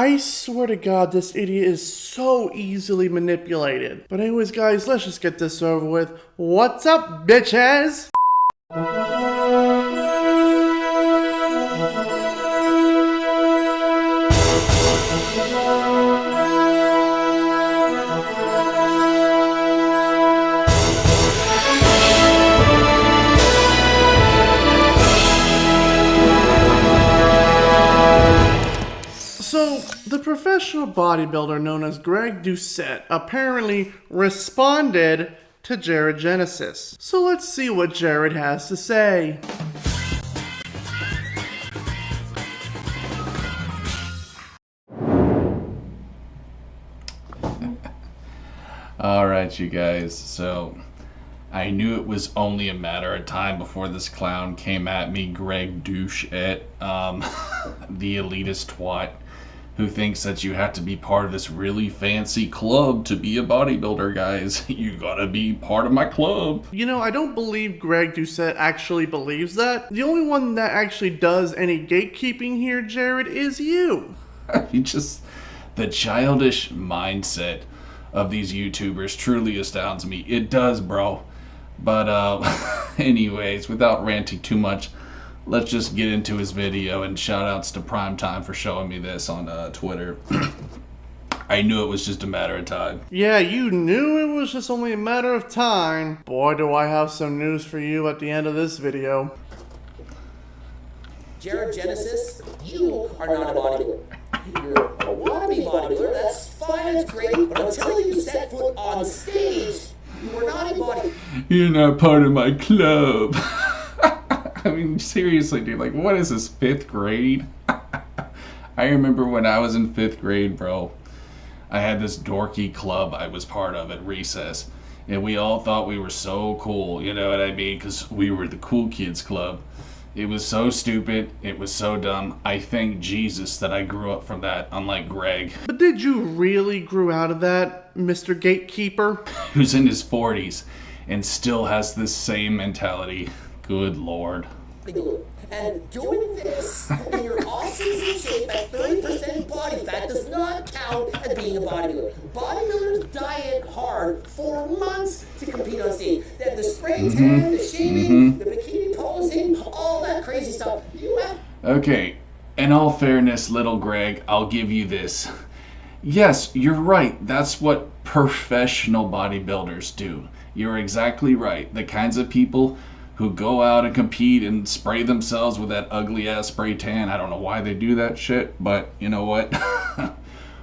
I swear to God, this idiot is so easily manipulated. But anyways, guys, let's just get this over with. What's up, bitches? So, the professional bodybuilder known as Greg Doucette apparently responded to Jared Genesis. So let's see what Jared has to say. Alright, you guys, so I knew it was only a matter of time before this clown came at me, Greg Doucette, the elitist twat who thinks that you have to be part of this really fancy club to be a bodybuilder, guys. You gotta be part of my club. You know, I don't believe Greg Doucette actually believes that. The only one that actually does any gatekeeping here, Jared, is you. The childish mindset of these YouTubers truly astounds me. It does, bro. But anyways, without ranting too much, let's just get into his video, and shout outs to Primetime for showing me this on Twitter. I knew it was just a matter of time. Yeah, you knew it was just only a matter of time. Boy, do I have some news for you at the end of this video. Jared Genesis, you are not a bodybuilder. You're a wannabe bodybuilder, that's fine, that's great, but until you set foot on stage, you are not a bodybuilder. You're not part of my club. I mean, seriously, dude, like, what is this, 5th grade? I remember when I was in 5th grade, bro, I had this dorky club I was part of at recess, and we all thought we were so cool, you know what I mean, because we were the cool kids club. It was so stupid, it was so dumb. I thank Jesus that I grew up from that, unlike Greg. But did you really grow out of that, Mr. Gatekeeper? Who's in his 40s and still has this same mentality. Good Lord. And doing this when you're off-season shape at 30% body fat does not count as being a bodybuilder. Bodybuilders diet hard for months to compete on stage. They have the spray tan, the shaving, the bikini posing, all that crazy stuff. Okay, in all fairness, little Greg, I'll give you this. Yes, you're right. That's what professional bodybuilders do. You're exactly right. The kinds of people who go out and compete and spray themselves with that ugly ass spray tan. I don't know why they do that shit, but you know what?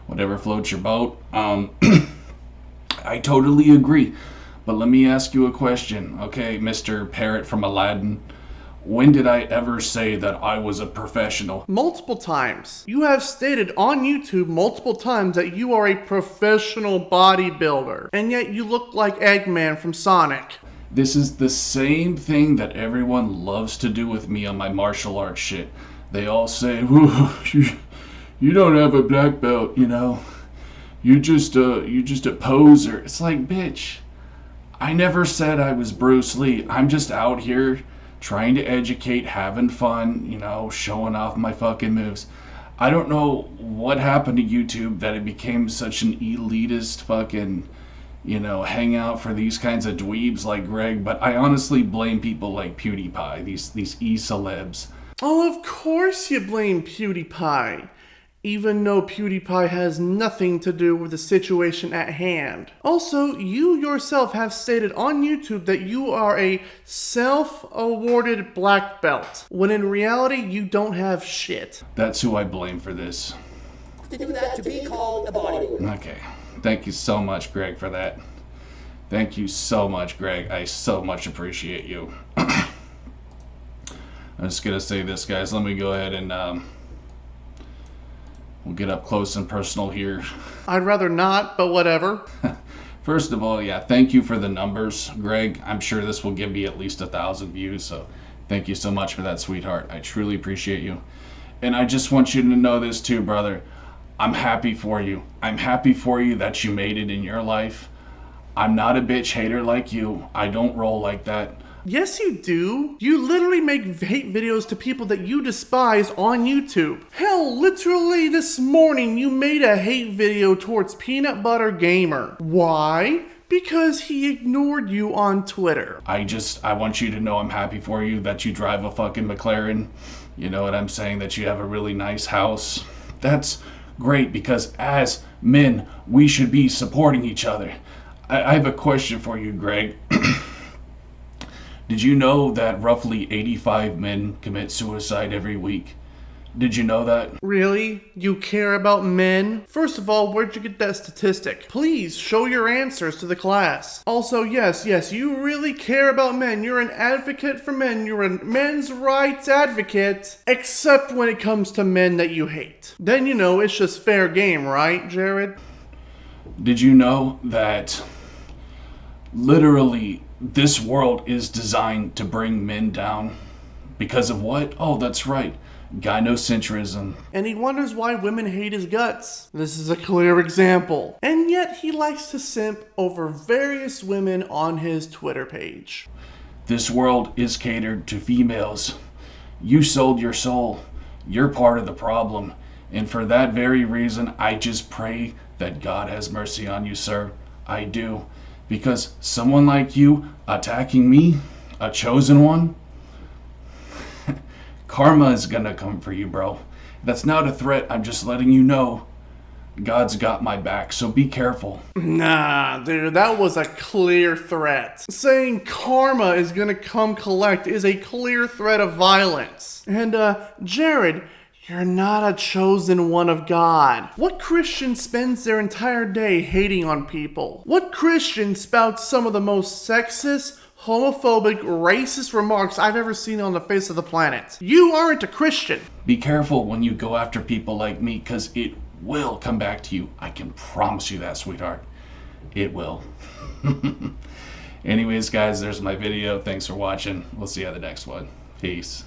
Whatever floats your boat. I totally agree. But let me ask you a question, okay, Mr. Parrot from Aladdin. When did I ever say that I was a professional? Multiple times. You have stated on YouTube multiple times that you are a professional bodybuilder, and yet you look like Eggman from Sonic. This is the same thing that everyone loves to do with me on my martial arts shit. They all say, you don't have a black belt, you know. You're just a poser. It's like, bitch, I never said I was Bruce Lee. I'm just out here trying to educate, having fun, you know, showing off my fucking moves. I don't know what happened to YouTube that it became such an elitist fucking, you know, hangout for these kinds of dweebs like Greg, but I honestly blame people like PewDiePie, these e-celebs. Oh, of course you blame PewDiePie, even though PewDiePie has nothing to do with the situation at hand. Also, you yourself have stated on YouTube that you are a self-awarded black belt, when in reality you don't have shit. That's who I blame for this. To do that to be called a bodybuilder. Okay. Thank you so much, Greg, for that. Thank you so much, Greg. I so much appreciate you. I'm just going to say this, guys. Let me go ahead and we'll get up close and personal here. I'd rather not, but whatever. First of all, yeah, thank you for the numbers, Greg. I'm sure this will give me at least 1,000 views, so thank you so much for that, sweetheart. I truly appreciate you. And I just want you to know this too, brother. I'm happy for you. I'm happy for you that you made it in your life. I'm not a bitch hater like you. I don't roll like that. Yes, you do. You literally make hate videos to people that you despise on YouTube. Hell, literally this morning you made a hate video towards Peanut Butter Gamer. Why? Because he ignored you on Twitter. I want you to know I'm happy for you that you drive a fucking McLaren. You know what I'm saying? That you have a really nice house. That's great, because as men, we should be supporting each other. I have a question for you, Greg. Did you know that roughly 85 men commit suicide every week? Did you know that? Really? You care about men? First of all, where'd you get that statistic? Please show your answers to the class. Also, yes, you really care about men. You're an advocate for men. You're a men's rights advocate. Except when it comes to men that you hate. Then, it's just fair game, right, Jared? Did you know that literally this world is designed to bring men down? Because of what? Oh, that's right. Gynocentrism. And he wonders why women hate his guts. This is a clear example. And yet he likes to simp over various women on his Twitter page. This world is catered to females. You sold your soul. You're part of the problem. And for that very reason, I just pray that God has mercy on you, sir. I do. Because someone like you attacking me, a chosen one, karma is gonna come for you, bro. That's not a threat. I'm just letting you know God's got my back, so be careful. Nah, dude, that was a clear threat. Saying karma is gonna come collect is a clear threat of violence. And, Jared, you're not a chosen one of God. What Christian spends their entire day hating on people? What Christian spouts some of the most sexist, homophobic, racist remarks I've ever seen on the face of the planet? You aren't a Christian. Be careful when you go after people like me, because it will come back to you. I can promise you that, sweetheart. It will. Anyways, guys, there's my video. Thanks for watching. We'll see you on the next one. Peace.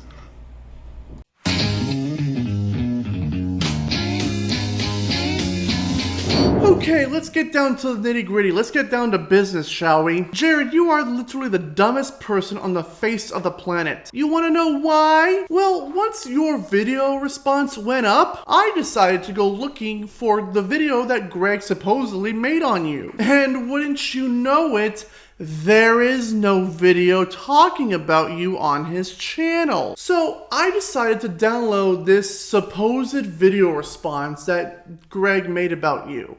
Okay, let's get down to the nitty gritty. Let's get down to business, shall we? Jared, you are literally the dumbest person on the face of the planet. You want to know why? Well, once your video response went up, I decided to go looking for the video that Greg supposedly made on you. And wouldn't you know it, there is no video talking about you on his channel. So I decided to download this supposed video response that Greg made about you.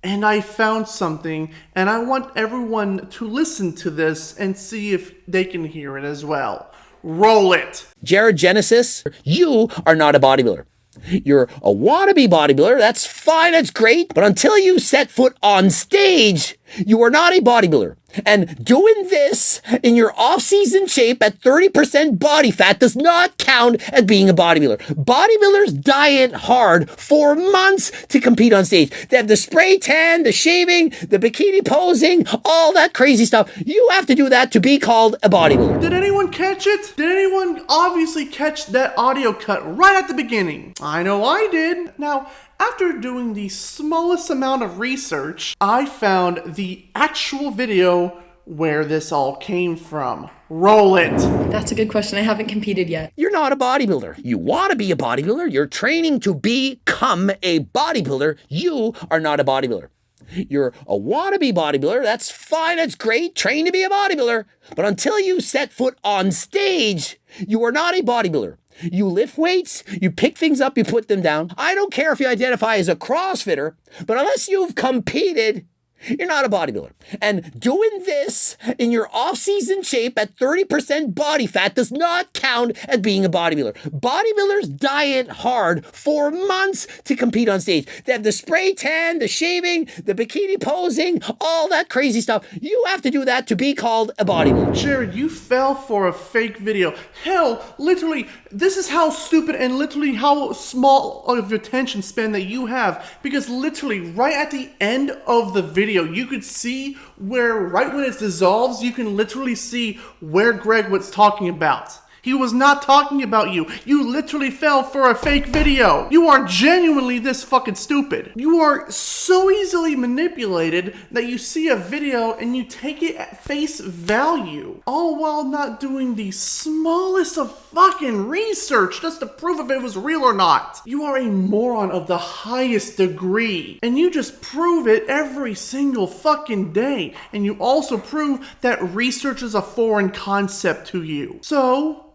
And I found something, and I want everyone to listen to this and see if they can hear it as well. Roll it. Jared Genesis, you are not a bodybuilder. You're a wannabe bodybuilder. That's fine. That's great. But until you set foot on stage, you are not a bodybuilder. And doing this in your off-season shape at 30% body fat does not count as being a bodybuilder. Bodybuilders diet hard for months to compete on stage. They have the spray tan, the shaving, the bikini posing, all that crazy stuff. You have to do that to be called a bodybuilder. Did anyone catch it? Did anyone obviously catch that audio cut right at the beginning? I know I did. Now, after doing the smallest amount of research, I found the actual video where this all came from. Roll it. That's a good question. I haven't competed yet. You're not a bodybuilder. You want to be a bodybuilder. You're training to become a bodybuilder. You are not a bodybuilder. You're a wannabe bodybuilder. That's fine. That's great. Train to be a bodybuilder. But until you set foot on stage, you are not a bodybuilder. You lift weights, you pick things up, you put them down. I don't care if you identify as a CrossFitter, but unless you've competed, you're not a bodybuilder. And doing this in your off-season shape at 30% body fat does not count as being a bodybuilder. Bodybuilders diet hard for months to compete on stage. They have the spray tan, the shaving, the bikini posing, all that crazy stuff. You have to do that to be called a bodybuilder. Jared, you fell for a fake video. Hell, literally, this is how stupid and literally how small of attention span that you have. Because literally, right at the end of the video, you could see where, right when it dissolves, you can literally see where Greg was talking about. He was not talking about you. You literally fell for a fake video. You are genuinely this fucking stupid. You are so easily manipulated that you see a video and you take it at face value, all while not doing the smallest of fucking research just to prove if it was real or not. You are a moron of the highest degree, and you just prove it every single fucking day. And you also prove that research is a foreign concept to you. So,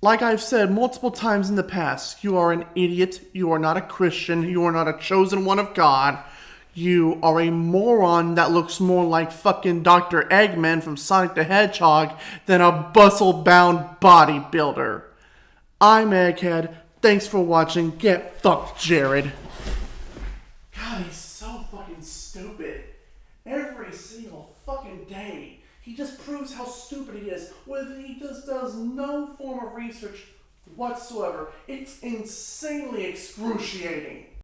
like I've said multiple times in the past, you are an idiot, you are not a Christian, you are not a chosen one of God. You are a moron that looks more like fucking Dr. Eggman from Sonic the Hedgehog than a bustle-bound bodybuilder. I'm Egghead, thanks for watching, get fucked, Jared. God, he's so fucking stupid. Every single fucking day. He just proves how stupid he is when he just does no form of research whatsoever. It's insanely excruciating.